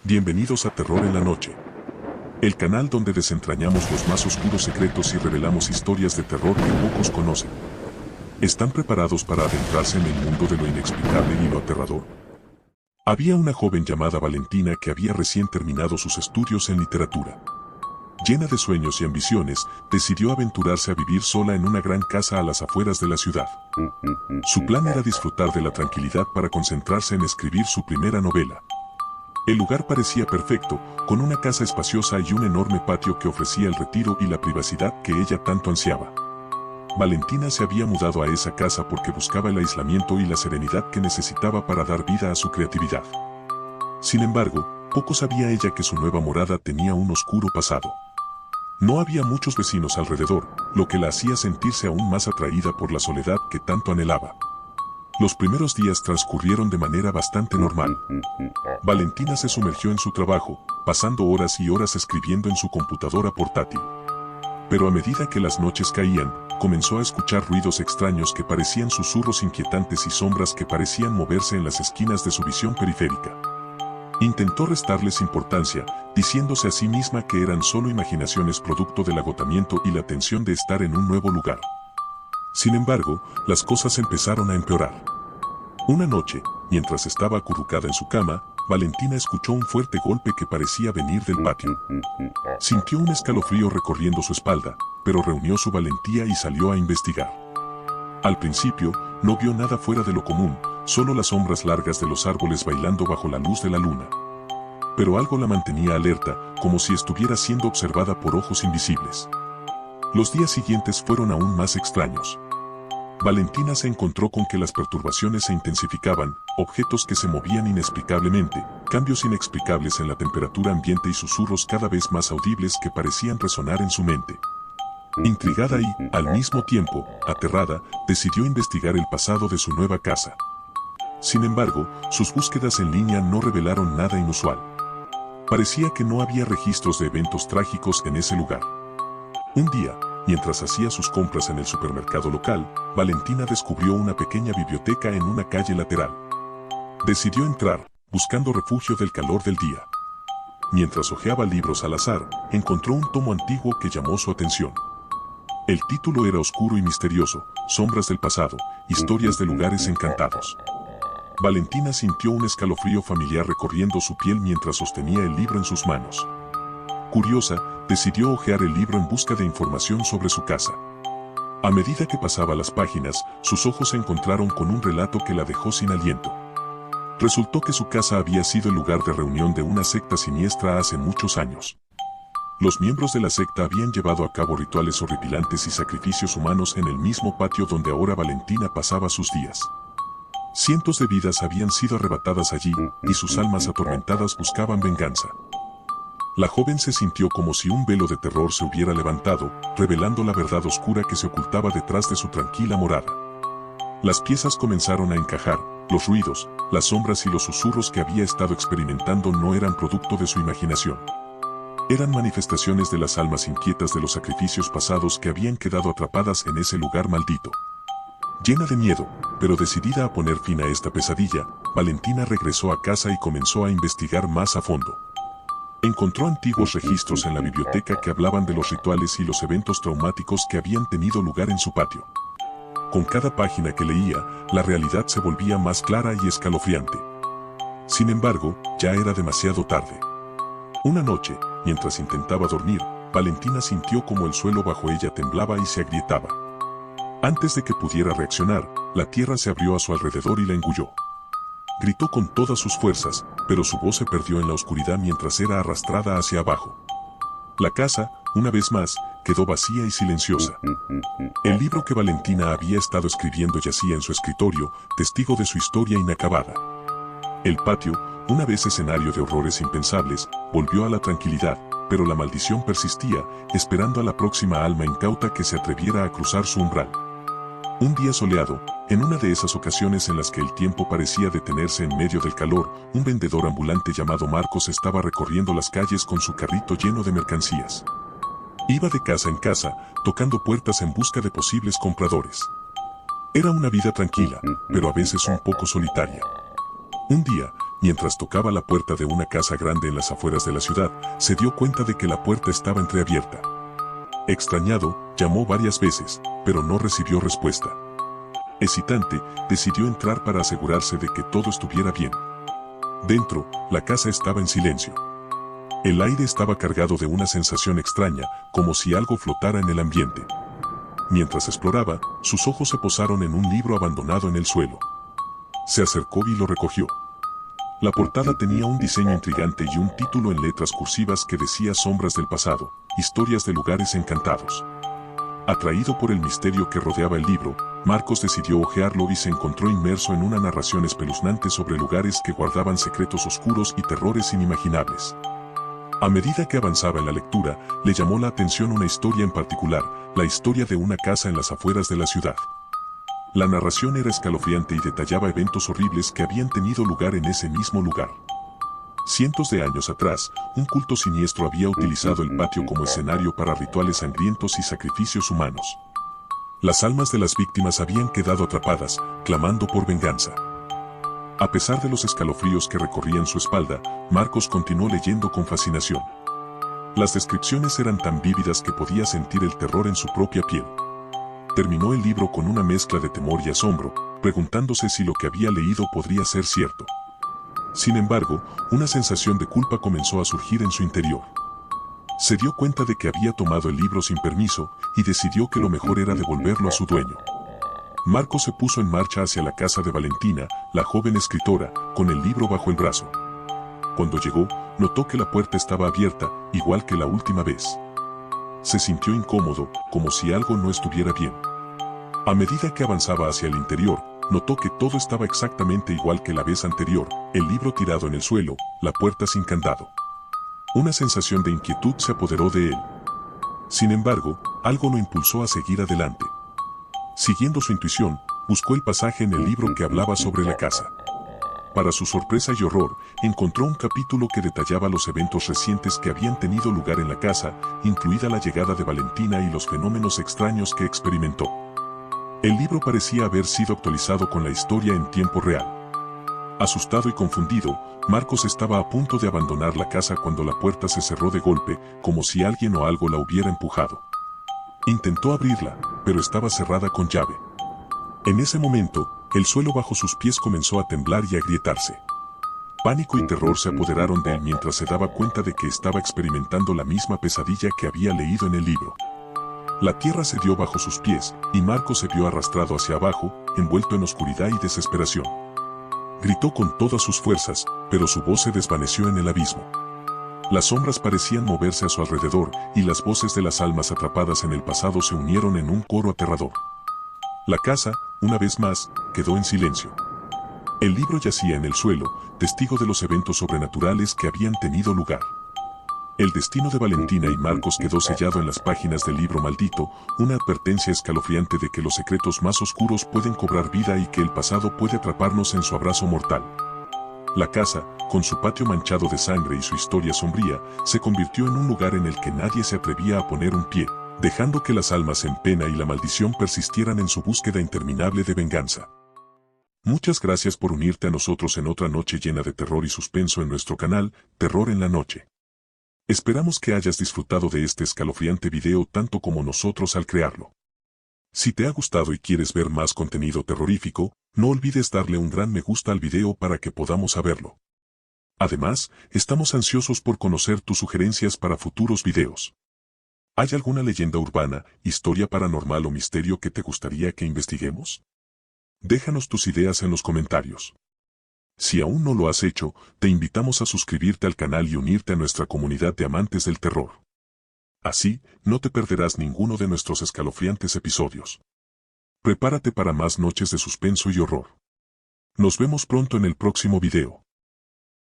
Bienvenidos a Terror en la Noche, el canal donde desentrañamos los más oscuros secretos y revelamos historias de terror que pocos conocen. ¿Están preparados para adentrarse en el mundo de lo inexplicable y lo aterrador? Había una joven llamada Valentina que había recién terminado sus estudios en literatura. Llena de sueños y ambiciones, decidió aventurarse a vivir sola en una gran casa a las afueras de la ciudad. Su plan era disfrutar de la tranquilidad para concentrarse en escribir su primera novela. El lugar parecía perfecto, con una casa espaciosa y un enorme patio que ofrecía el retiro y la privacidad que ella tanto ansiaba. Valentina se había mudado a esa casa porque buscaba el aislamiento y la serenidad que necesitaba para dar vida a su creatividad. Sin embargo, poco sabía ella que su nueva morada tenía un oscuro pasado. No había muchos vecinos alrededor, lo que la hacía sentirse aún más atraída por la soledad que tanto anhelaba. Los primeros días transcurrieron de manera bastante normal. Valentina se sumergió en su trabajo, pasando horas y horas escribiendo en su computadora portátil. Pero a medida que las noches caían, comenzó a escuchar ruidos extraños que parecían susurros inquietantes y sombras que parecían moverse en las esquinas de su visión periférica. Intentó restarles importancia, diciéndose a sí misma que eran solo imaginaciones producto del agotamiento y la tensión de estar en un nuevo lugar. Sin embargo, las cosas empezaron a empeorar. Una noche, mientras estaba acurrucada en su cama, Valentina escuchó un fuerte golpe que parecía venir del patio. Sintió un escalofrío recorriendo su espalda, pero reunió su valentía y salió a investigar. Al principio, no vio nada fuera de lo común, solo las sombras largas de los árboles bailando bajo la luz de la luna. Pero algo la mantenía alerta, como si estuviera siendo observada por ojos invisibles. Los días siguientes fueron aún más extraños. Valentina se encontró con que las perturbaciones se intensificaban, objetos que se movían inexplicablemente, cambios inexplicables en la temperatura ambiente y susurros cada vez más audibles que parecían resonar en su mente. Intrigada y, al mismo tiempo, aterrada, decidió investigar el pasado de su nueva casa. Sin embargo, sus búsquedas en línea no revelaron nada inusual. Parecía que no había registros de eventos trágicos en ese lugar. Un día, mientras hacía sus compras en el supermercado local, Valentina descubrió una pequeña biblioteca en una calle lateral. Decidió entrar, buscando refugio del calor del día. Mientras hojeaba libros al azar, encontró un tomo antiguo que llamó su atención. El título era oscuro y misterioso: Sombras del pasado, historias de lugares encantados. Valentina sintió un escalofrío familiar recorriendo su piel mientras sostenía el libro en sus manos. Curiosa, decidió hojear el libro en busca de información sobre su casa. A medida que pasaba las páginas, sus ojos se encontraron con un relato que la dejó sin aliento. Resultó que su casa había sido el lugar de reunión de una secta siniestra hace muchos años. Los miembros de la secta habían llevado a cabo rituales horripilantes y sacrificios humanos en el mismo patio donde ahora Valentina pasaba sus días. Cientos de vidas habían sido arrebatadas allí, y sus almas atormentadas buscaban venganza. La joven se sintió como si un velo de terror se hubiera levantado, revelando la verdad oscura que se ocultaba detrás de su tranquila morada. Las piezas comenzaron a encajar, los ruidos, las sombras y los susurros que había estado experimentando no eran producto de su imaginación. Eran manifestaciones de las almas inquietas de los sacrificios pasados que habían quedado atrapadas en ese lugar maldito. Llena de miedo, pero decidida a poner fin a esta pesadilla, Valentina regresó a casa y comenzó a investigar más a fondo. Encontró antiguos registros en la biblioteca que hablaban de los rituales y los eventos traumáticos que habían tenido lugar en su patio. Con cada página que leía, la realidad se volvía más clara y escalofriante. Sin embargo, ya era demasiado tarde. Una noche, mientras intentaba dormir, Valentina sintió como el suelo bajo ella temblaba y se agrietaba. Antes de que pudiera reaccionar, la tierra se abrió a su alrededor y la engulló. Gritó con todas sus fuerzas, pero su voz se perdió en la oscuridad mientras era arrastrada hacia abajo. La casa, una vez más, quedó vacía y silenciosa. El libro que Valentina había estado escribiendo yacía en su escritorio, testigo de su historia inacabada. El patio, una vez escenario de horrores impensables, volvió a la tranquilidad, pero la maldición persistía, esperando a la próxima alma incauta que se atreviera a cruzar su umbral. Un día soleado, en una de esas ocasiones en las que el tiempo parecía detenerse en medio del calor, un vendedor ambulante llamado Marcos estaba recorriendo las calles con su carrito lleno de mercancías. Iba de casa en casa, tocando puertas en busca de posibles compradores. Era una vida tranquila, pero a veces un poco solitaria. Un día, Mientras tocaba la puerta de una casa grande en las afueras de la ciudad, se dio cuenta de que la puerta estaba entreabierta. Extrañado, llamó varias veces, pero no recibió respuesta. Hesitante, decidió entrar para asegurarse de que todo estuviera bien. Dentro, la casa estaba en silencio. El aire estaba cargado de una sensación extraña, como si algo flotara en el ambiente. Mientras exploraba, sus ojos se posaron en un libro abandonado en el suelo. Se acercó y lo recogió. La portada tenía un diseño intrigante y un título en letras cursivas que decía Sombras del pasado, historias de lugares encantados. Atraído por el misterio que rodeaba el libro, Marcos decidió hojearlo y se encontró inmerso en una narración espeluznante sobre lugares que guardaban secretos oscuros y terrores inimaginables. A medida que avanzaba en la lectura, le llamó la atención una historia en particular, la historia de una casa en las afueras de la ciudad. La narración era escalofriante y detallaba eventos horribles que habían tenido lugar en ese mismo lugar. Cientos de años atrás, un culto siniestro había utilizado el patio como escenario para rituales sangrientos y sacrificios humanos. Las almas de las víctimas habían quedado atrapadas, clamando por venganza. A pesar de los escalofríos que recorrían su espalda, Marcos continuó leyendo con fascinación. Las descripciones eran tan vívidas que podía sentir el terror en su propia piel. Terminó el libro con una mezcla de temor y asombro, preguntándose si lo que había leído podría ser cierto. Sin embargo, una sensación de culpa comenzó a surgir en su interior. Se dio cuenta de que había tomado el libro sin permiso y decidió que lo mejor era devolverlo a su dueño. Marcos se puso en marcha hacia la casa de Valentina, la joven escritora, con el libro bajo el brazo. Cuando llegó, notó que la puerta estaba abierta, igual que la última vez. Se sintió incómodo, como si algo no estuviera bien. A medida que avanzaba hacia el interior, notó que todo estaba exactamente igual que la vez anterior, el libro tirado en el suelo, la puerta sin candado. Una sensación de inquietud se apoderó de él. Sin embargo, algo lo impulsó a seguir adelante. Siguiendo su intuición, buscó el pasaje en el libro que hablaba sobre la casa. Para su sorpresa y horror, encontró un capítulo que detallaba los eventos recientes que habían tenido lugar en la casa, incluida la llegada de Valentina y los fenómenos extraños que experimentó. El libro parecía haber sido actualizado con la historia en tiempo real. Asustado y confundido, Marcos estaba a punto de abandonar la casa cuando la puerta se cerró de golpe, como si alguien o algo la hubiera empujado. Intentó abrirla, pero estaba cerrada con llave. En ese momento, el suelo bajo sus pies comenzó a temblar y a agrietarse. Pánico y terror se apoderaron de él mientras se daba cuenta de que estaba experimentando la misma pesadilla que había leído en el libro. La tierra cedió bajo sus pies, y Marcos se vio arrastrado hacia abajo, envuelto en oscuridad y desesperación. Gritó con todas sus fuerzas, pero su voz se desvaneció en el abismo. Las sombras parecían moverse a su alrededor, y las voces de las almas atrapadas en el pasado se unieron en un coro aterrador. La casa, una vez más, quedó en silencio. El libro yacía en el suelo, testigo de los eventos sobrenaturales que habían tenido lugar. El destino de Valentina y Marcos quedó sellado en las páginas del libro maldito, una advertencia escalofriante de que los secretos más oscuros pueden cobrar vida y que el pasado puede atraparnos en su abrazo mortal. La casa, con su patio manchado de sangre y su historia sombría, se convirtió en un lugar en el que nadie se atrevía a poner un pie, dejando que las almas en pena y la maldición persistieran en su búsqueda interminable de venganza. Muchas gracias por unirte a nosotros en otra noche llena de terror y suspenso en nuestro canal, Terror en la Noche. Esperamos que hayas disfrutado de este escalofriante video tanto como nosotros al crearlo. Si te ha gustado y quieres ver más contenido terrorífico, no olvides darle un gran me gusta al video para que podamos saberlo. Además, estamos ansiosos por conocer tus sugerencias para futuros videos. ¿Hay alguna leyenda urbana, historia paranormal o misterio que te gustaría que investiguemos? Déjanos tus ideas en los comentarios. Si aún no lo has hecho, te invitamos a suscribirte al canal y unirte a nuestra comunidad de amantes del terror. Así, no te perderás ninguno de nuestros escalofriantes episodios. Prepárate para más noches de suspenso y horror. Nos vemos pronto en el próximo video.